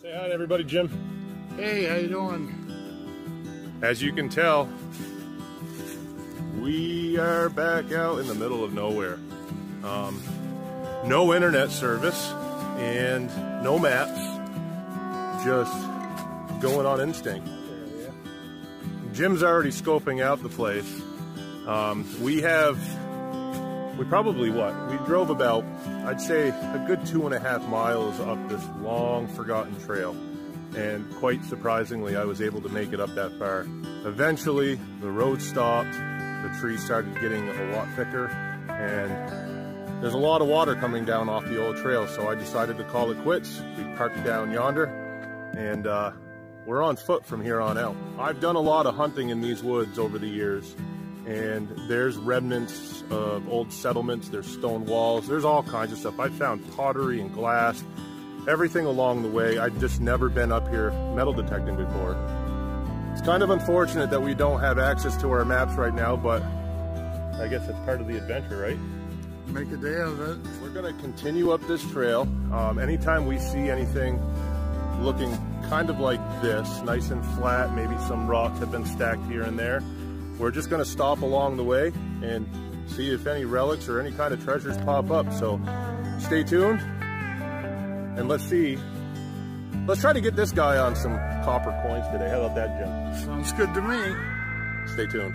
Say hi to everybody, Jim. Hey, how you doing? As you can tell, we are back out in the middle of nowhere. No internet service and no maps, just going on instinct. Jim's already scoping out the place. We drove about, I'd say, a good 2.5 miles up this long forgotten trail. And quite surprisingly, I was able to make it up that far. Eventually, the road stopped, the trees started getting a lot thicker, and there's a lot of water coming down off the old trail, so I decided to call it quits. We parked down yonder, and we're on foot from here on out. I've done a lot of hunting in these woods over the years, and there's remnants of old settlements, there's stone walls, there's all kinds of stuff. I found pottery and glass, everything along the way. I've just never been up here metal detecting before. It's kind of unfortunate that we don't have access to our maps right now, but I guess it's part of the adventure, right? Make a day of it. We're gonna continue up this trail. Anytime we see anything looking kind of like this, nice and flat, maybe some rocks have been stacked here and there, we're just gonna stop along the way and see if any relics or any kind of treasures pop up. So stay tuned, and let's try to get this guy on some copper coins today. How about that, Jim? Sounds good to me. Stay tuned.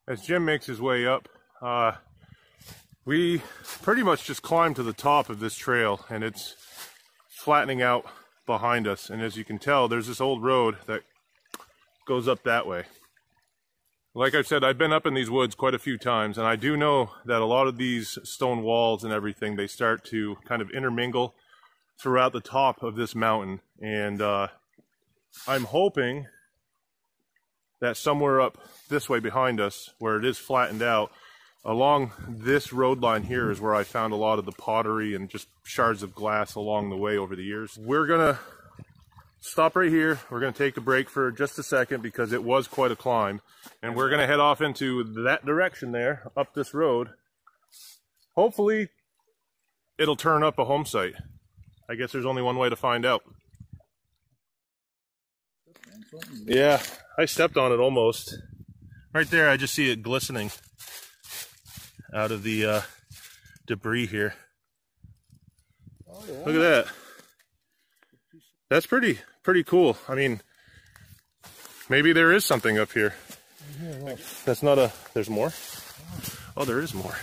As Jim makes his way up, we pretty much just climbed to the top of this trail, and it's flattening out behind us. And as you can tell, there's this old road that goes up that way. Like I've said, I've been up in these woods quite a few times, and I do know that a lot of these stone walls and everything, they start to kind of intermingle throughout the top of this mountain. And I'm hoping that somewhere up this way behind us, where it is flattened out, along this road line here is where I found a lot of the pottery and just shards of glass along the way over the years. We're gonna stop right here. We're gonna take a break for just a second because it was quite a climb, and we're gonna head off into that direction there, up this road. Hopefully it'll turn up a home site. I guess there's only one way to find out. Yeah, I stepped on it almost. Right there, I just see it glistening out of the debris here. Oh, yeah. Look at that. That's pretty cool. I mean, maybe there is something up here. That's not a... There's more? Oh, there is more.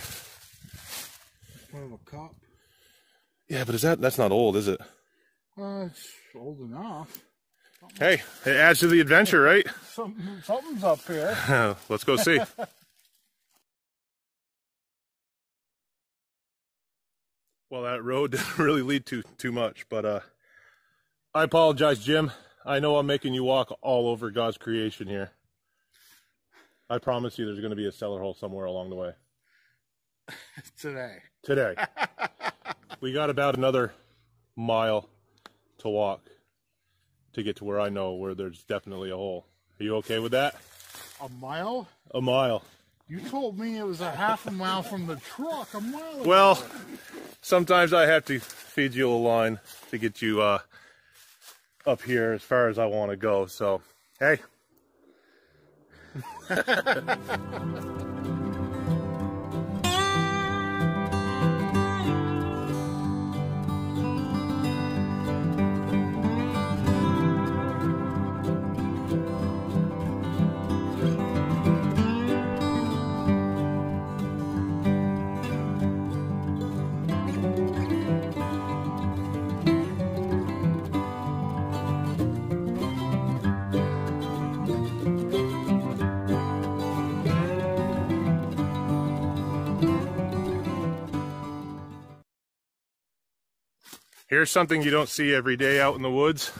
Kind of a cup. Yeah, but that's not old, is it? It's old enough. Hey, it adds to the adventure, right? Something's up here. Let's go see. Well, that road didn't really lead to too much, but I apologize, Jim. I know I'm making you walk all over God's creation here. I promise you there's going to be a cellar hole somewhere along the way. Today. We got about another mile to walk to get to where I know where there's definitely a hole. Are you okay with that? A mile? A mile. You told me it was a half a mile from the truck. A mile ago. Well, sometimes I have to feed you a line to get you up here as far as I want to go. So, hey. Here's something you don't see every day out in the woods,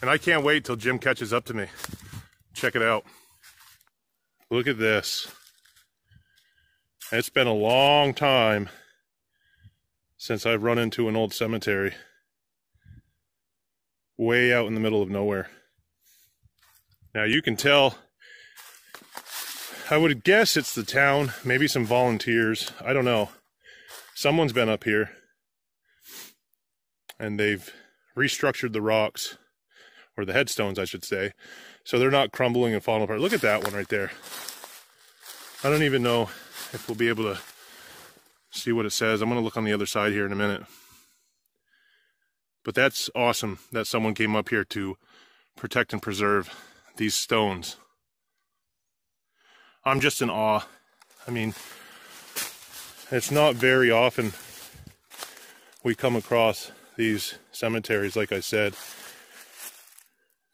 and I can't wait till Jim catches up to me. Check it out. Look at this. It's been a long time since I've run into an old cemetery way out in the middle of nowhere. Now you can tell, I would guess it's the town, maybe some volunteers, I don't know. Someone's been up here and they've restructured the rocks, or the headstones I should say, so they're not crumbling and falling apart. Look at that one right there. I don't even know if we'll be able to see what it says. I'm going to look on the other side here in a minute. But that's awesome that someone came up here to protect and preserve these stones. I'm just in awe. I mean, it's not very often we come across these cemeteries, like I said.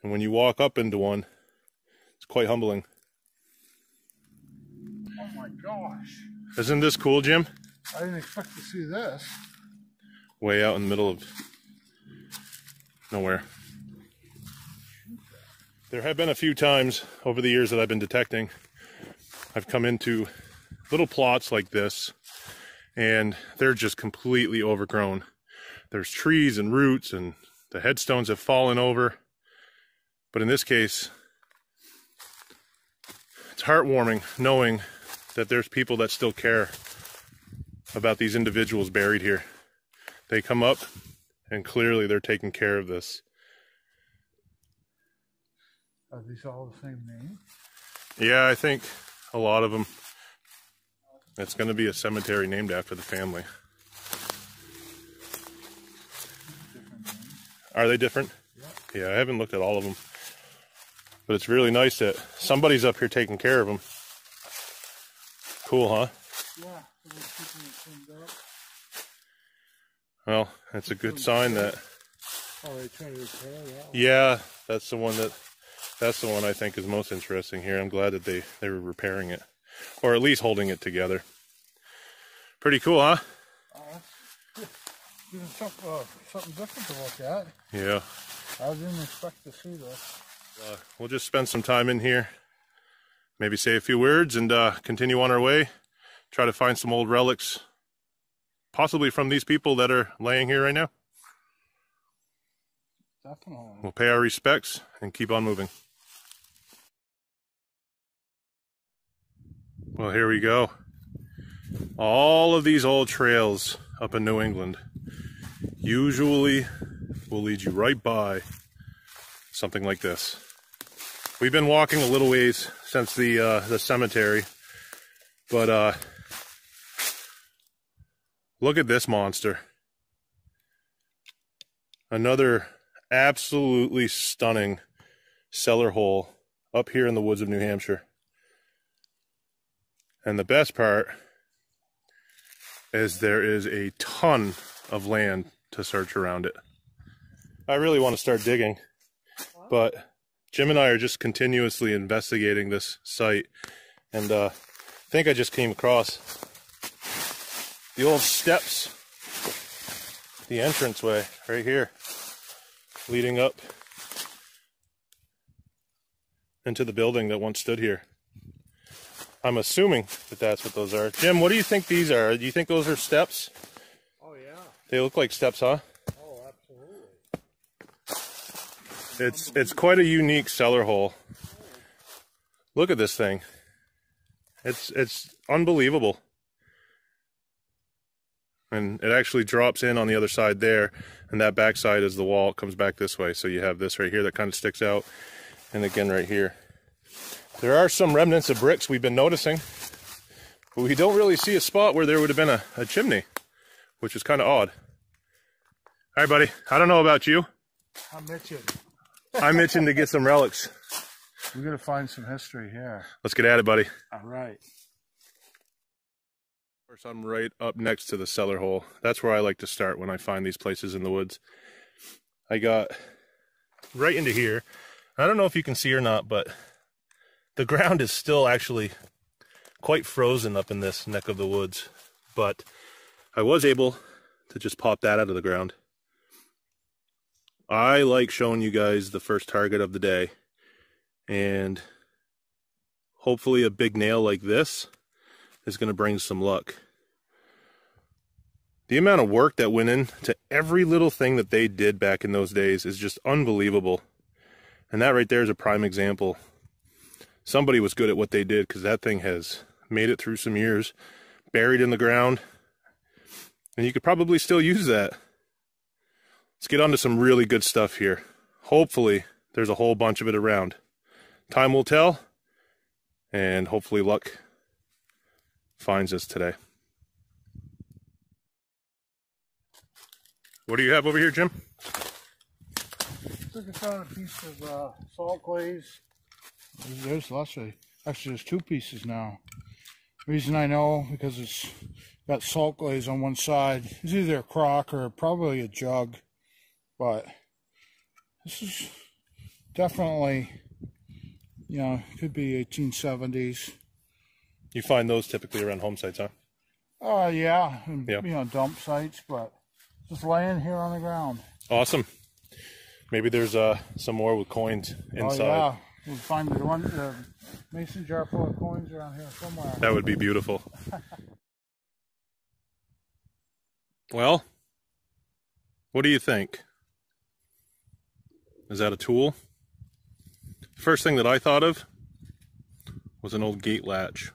And when you walk up into one, it's quite humbling. Oh my gosh. Isn't this cool, Jim? I didn't expect to see this. Way out in the middle of nowhere. There have been a few times over the years that I've been detecting, I've come into little plots like this, and they're just completely overgrown. There's trees and roots, and the headstones have fallen over. But in this case, it's heartwarming knowing that there's people that still care about these individuals buried here. They come up, and clearly they're taking care of this. Are these all the same name? Yeah, I think a lot of them. It's going to be a cemetery named after the family. Are they different? Yeah, I haven't looked at all of them. But it's really nice that somebody's up here taking care of them. Cool, huh? Yeah, they're keeping it cleaned up. Well, it's a good sign that... Oh, they try to repair that one. Yeah, that's the one I think is most interesting here. I'm glad that they were repairing it. Or at least holding it together. Pretty cool, huh? Something different to look at. Yeah. I didn't expect to see this. We'll just spend some time in here. Maybe say a few words and continue on our way. Try to find some old relics. Possibly from these people that are laying here right now. Definitely. We'll pay our respects and keep on moving. Well, here we go. All of these old trails up in New England usually will lead you right by something like this. We've been walking a little ways since the cemetery, but look at this monster. Another absolutely stunning cellar hole up here in the woods of New Hampshire. And the best part is there is a ton of land to search around it. I really want to start digging, but Jim and I are just continuously investigating this site, and I think I just came across the old steps, the entranceway right here, leading up into the building that once stood here. I'm assuming that that's what those are. Jim, what do you think these are? Do you think those are steps? Oh, yeah. They look like steps, huh? Oh, absolutely. It's quite a unique cellar hole. Look at this thing. It's unbelievable. And it actually drops in on the other side there, and that back side is the wall. It comes back this way, so you have this right here that kind of sticks out, and again right here. There are some remnants of bricks we've been noticing, but we don't really see a spot where there would have been a chimney, which is kind of odd. All right, buddy. I don't know about you. I'm itching. I'm itching to get some relics. We're going to find some history here. Let's get at it, buddy. All right. Of course, I'm right up next to the cellar hole. That's where I like to start when I find these places in the woods. I got right into here. I don't know if you can see or not, but the ground is still actually quite frozen up in this neck of the woods. But I was able to just pop that out of the ground. I like showing you guys the first target of the day, and hopefully a big nail like this is going to bring some luck. The amount of work that went into every little thing that they did back in those days is just unbelievable. And that right there is a prime example. Somebody was good at what they did, because that thing has made it through some years, buried in the ground, and you could probably still use that. Let's get on to some really good stuff here. Hopefully there's a whole bunch of it around. Time will tell, and hopefully luck finds us today. What do you have over here, Jim? Took us out a piece of salt glaze. There's lots of, actually there's 2 pieces now. Reason I know, because it's got salt glaze on one side. It's either a crock or probably a jug, but this is definitely, you know, could be 1870s. You find those typically around home sites, huh? Yeah, and, Yep. you know, dump sites, but just laying here on the ground. Awesome. Maybe there's some more with coins inside. Oh yeah, we'll find the mason jar full of coins around here somewhere. That would be beautiful. Well, what do you think? Is that a tool? First thing that I thought of was an old gate latch.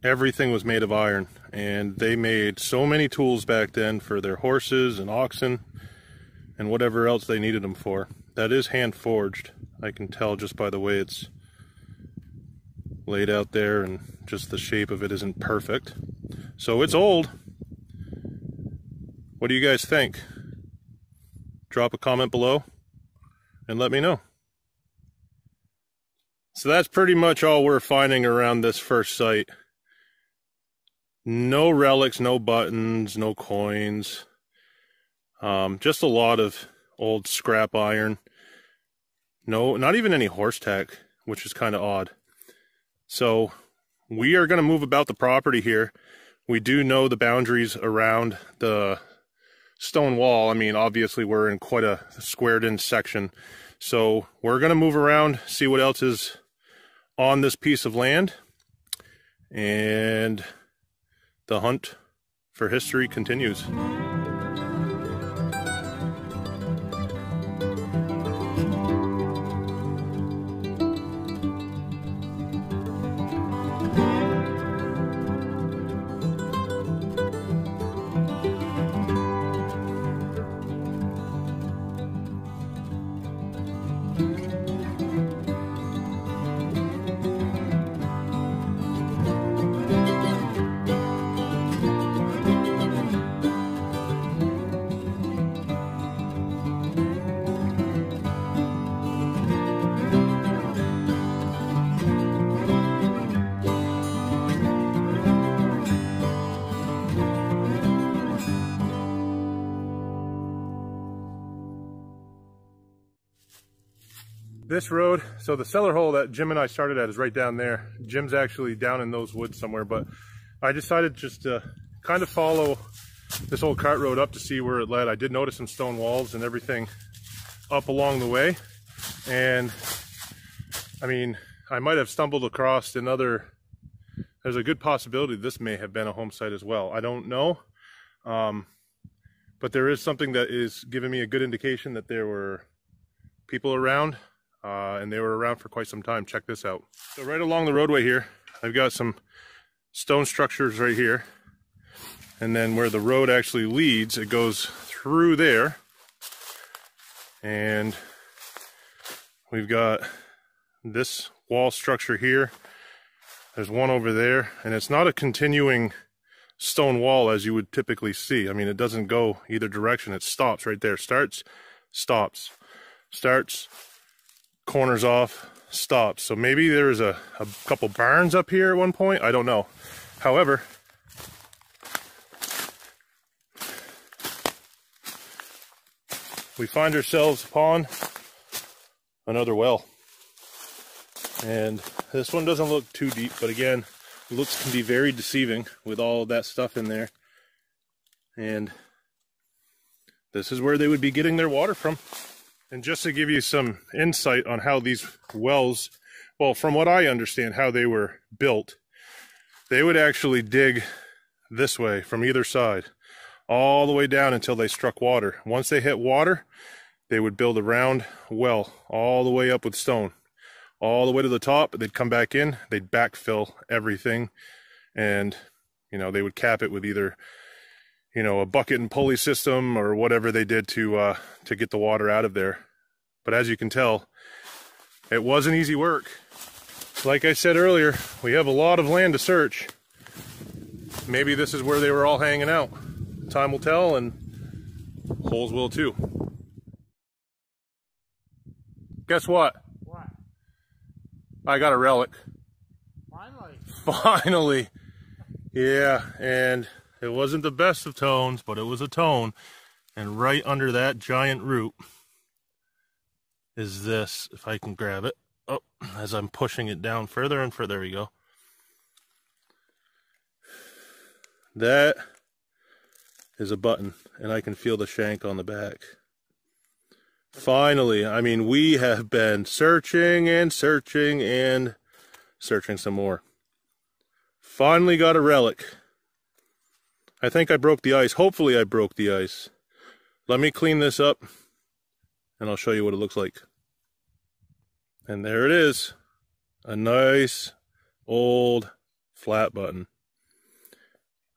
Everything was made of iron, and they made so many tools back then for their horses and oxen and whatever else they needed them for. That is hand forged. I can tell just by the way it's laid out there, and just the shape of it isn't perfect. So it's old. What do you guys think? Drop a comment below and let me know. So that's pretty much all we're finding around this first site. No relics, no buttons, no coins. Just a lot of old scrap iron. No, not even any horse tack, which is kind of odd. So we are going to move about the property here. We do know the boundaries around the stone wall. I mean, obviously we're in quite a squared in section. So we're going to move around, see what else is on this piece of land. And the hunt for history continues. This road, so the cellar hole that Jim and I started at is right down there. Jim's actually down in those woods somewhere, but I decided just to kind of follow this old cart road up to see where it led. I did notice some stone walls and everything up along the way. And I mean, I might have stumbled across another, there's a good possibility this may have been a home site as well. I don't know. But there is something that is giving me a good indication that there were people around. And they were around for quite some time. Check this out. So right along the roadway here, I've got some stone structures right here. And then where the road actually leads, it goes through there. And we've got this wall structure here. There's one over there. And it's not a continuing stone wall as you would typically see. I mean, it doesn't go either direction. It stops right there. Starts, stops, starts, corners off, stops. So maybe there's a couple barns up here at one point. I don't know. However, we find ourselves upon another well. And this one doesn't look too deep, but again, looks can be very deceiving with all of that stuff in there. And this is where they would be getting their water from. And just to give you some insight on how these wells, well, from what I understand, how they were built, they would actually dig this way from either side, all the way down until they struck water. Once they hit water, they would build a round well all the way up with stone, all the way to the top. They'd come back in, they'd backfill everything, and, you know, they would cap it with either, you know, a bucket and pulley system or whatever they did to get the water out of there. But as you can tell, it wasn't easy work. Like I said earlier, we have a lot of land to search. Maybe this is where they were all hanging out. Time will tell, and holes will too. Guess what? What? I got a relic. Finally. Finally. Yeah, and it wasn't the best of tones, but it was a tone. And right under that giant root is this, if I can grab it. Oh, as I'm pushing it down further and further, there we go. That is a button, and I can feel the shank on the back. Finally, I mean, we have been searching and searching and searching some more. Finally got a relic. I think I broke the ice. Hopefully I broke the ice. Let me clean this up, and I'll show you what it looks like. And there it is. A nice, old, flat button.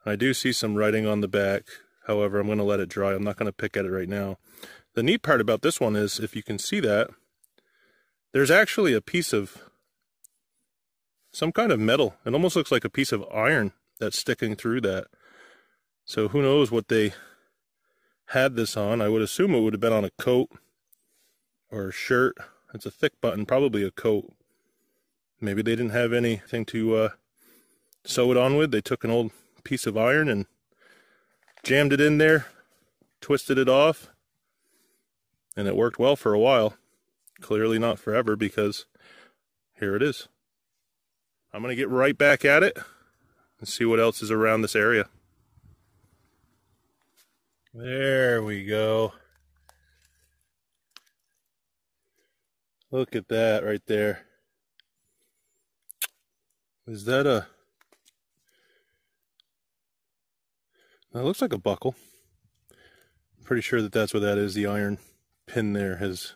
I do see some writing on the back. However, I'm going to let it dry. I'm not going to pick at it right now. The neat part about this one is, if you can see that, there's actually a piece of some kind of metal. It almost looks like a piece of iron that's sticking through that. So who knows what they had this on. I would assume it would have been on a coat or a shirt. It's a thick button, probably a coat. Maybe they didn't have anything to sew it on with. They took an old piece of iron and jammed it in there, twisted it off, and it worked well for a while. Clearly not forever, because here it is. I'm going to get right back at it and see what else is around this area. There we go. Look at that right there. Is that a... That looks like a buckle. I'm pretty sure that that's what that is. The iron pin there has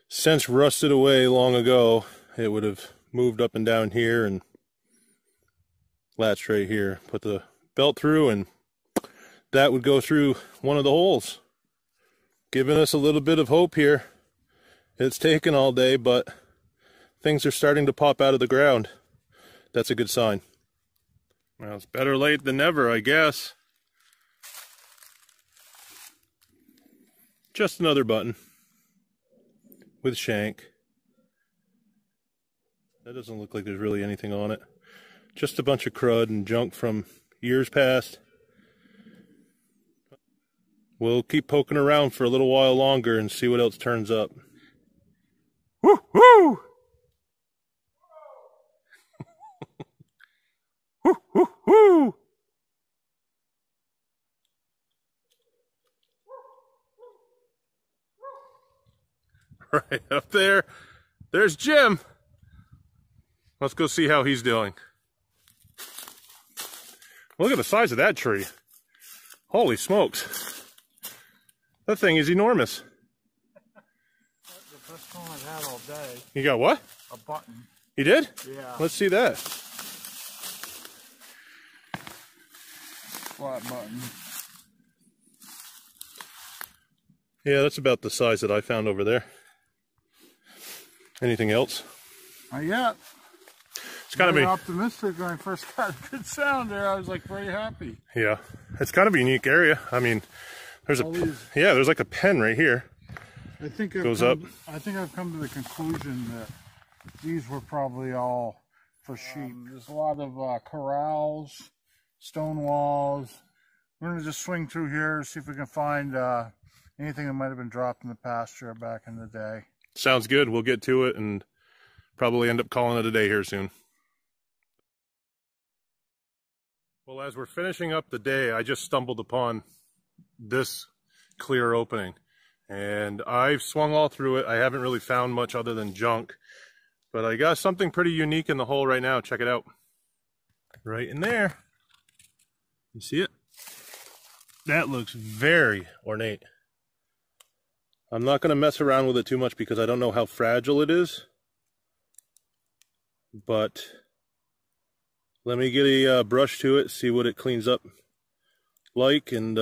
since rusted away long ago. It would have moved up and down here and latched right here. Put the belt through, and that would go through one of the holes. Giving us a little bit of hope here. It's taken all day, but things are starting to pop out of the ground. That's a good sign. Well, it's better late than never, I guess. Just another button with shank. That doesn't look like there's really anything on it. Just a bunch of crud and junk from years past. We'll keep poking around for a little while longer and see what else turns up. Woo! Woo! Woo! Woo! Woo! Right up there, there's Jim. Let's go see how he's doing. Look at the size of that tree. Holy smokes. That thing is enormous. The best one I've had all day. You got what? A button. You did? Yeah. Let's see that. Flat button. Yeah, that's about the size that I found over there. Anything else? Not yet. It's kind of Very optimistic when I first got a good sound there. I was like very happy. Yeah, it's kind of a unique area. I mean, there's there's like a pen right here. I think I've come to the conclusion that these were probably all for sheep. There's a lot of corrals, stone walls. We're gonna just swing through here, see if we can find anything that might have been dropped in the pasture back in the day. Sounds good. We'll get to it and probably end up calling it a day here soon. Well, as we're finishing up the day, I just stumbled upon this clear opening. And I've swung all through it. I haven't really found much other than junk, but I got something pretty unique in the hole right now. Check it out. Right in there. You see it? That looks very ornate. I'm not going to mess around with it too much because I don't know how fragile it is. But let me get a brush to it, see what it cleans up like, and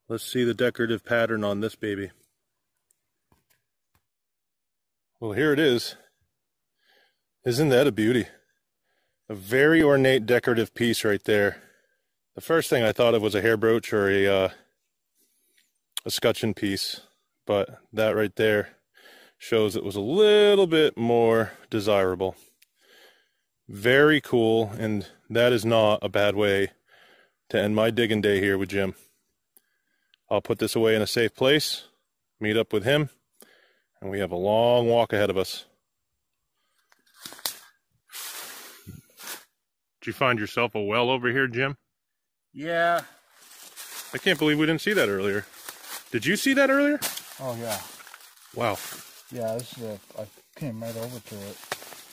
let's see the decorative pattern on this baby. Well, here it is. Isn't that a beauty? A very ornate decorative piece right there. The first thing I thought of was a hair brooch or a scutcheon piece, but that right there shows it was a little bit more desirable. Very cool, and that is not a bad way to end my digging day here with Jim. I'll put this away in a safe place, meet up with him, and we have a long walk ahead of us. Did you find yourself a well over here, Jim? Yeah. I can't believe we didn't see that earlier. Did you see that earlier? Oh, yeah. Wow. Yeah, this is I came right over to it.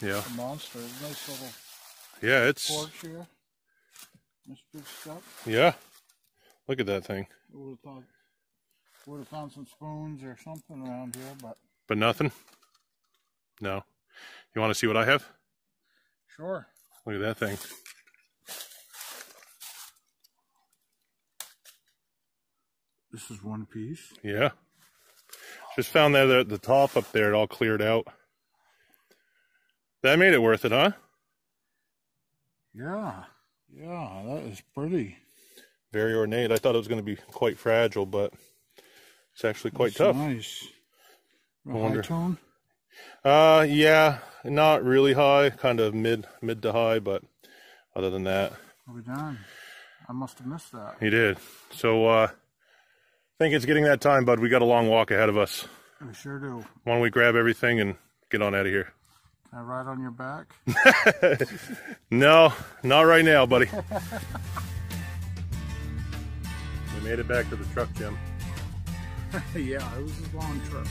Yeah. It's a monster. Nice little it's porch here. Nice big stuff. Yeah. Look at that thing. Would have found some spoons or something around here, but nothing? No. You want to see what I have? Sure. Look at that thing. This is one piece. Yeah. Just found that at the top up there, it all cleared out. That made it worth it, huh? Yeah. Yeah, that is pretty. Very ornate. I thought it was going to be quite fragile, but it's actually quite tough. Nice. High tone? Yeah, not really high, kind of mid to high, but other than that. What have we done? I must have missed that. You did. So, I think it's getting that time, bud. We got a long walk ahead of us. We sure do. Why don't we grab everything and get on out of here? Can I ride on your back? No, not right now, buddy. We made it back to the truck, Jim. Yeah, it was a long trip.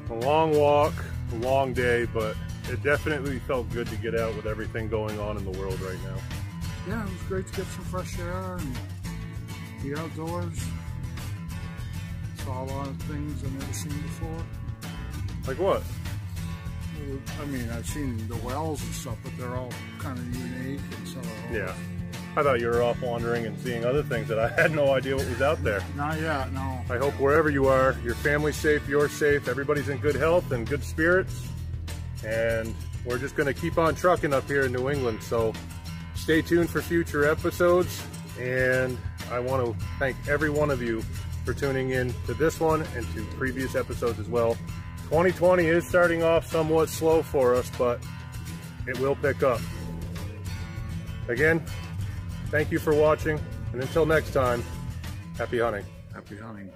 A long walk, a long day, but it definitely felt good to get out with everything going on in the world right now. Yeah, it was great to get some fresh air and be outdoors. Saw a lot of things I've never seen before. Like what? I mean, I've seen the wells and stuff, but they're all kind of unique and so. Yeah. I thought you were off wandering and seeing other things that I had no idea what was out there. Not yet, no. I hope wherever you are, your family's safe, you're safe, everybody's in good health and good spirits. And we're just going to keep on trucking up here in New England. So stay tuned for future episodes. And I want to thank every one of you for tuning in to this one and to previous episodes as well. 2020 is starting off somewhat slow for us, but it will pick up. Again, thank you for watching, and until next time, happy hunting. Happy hunting.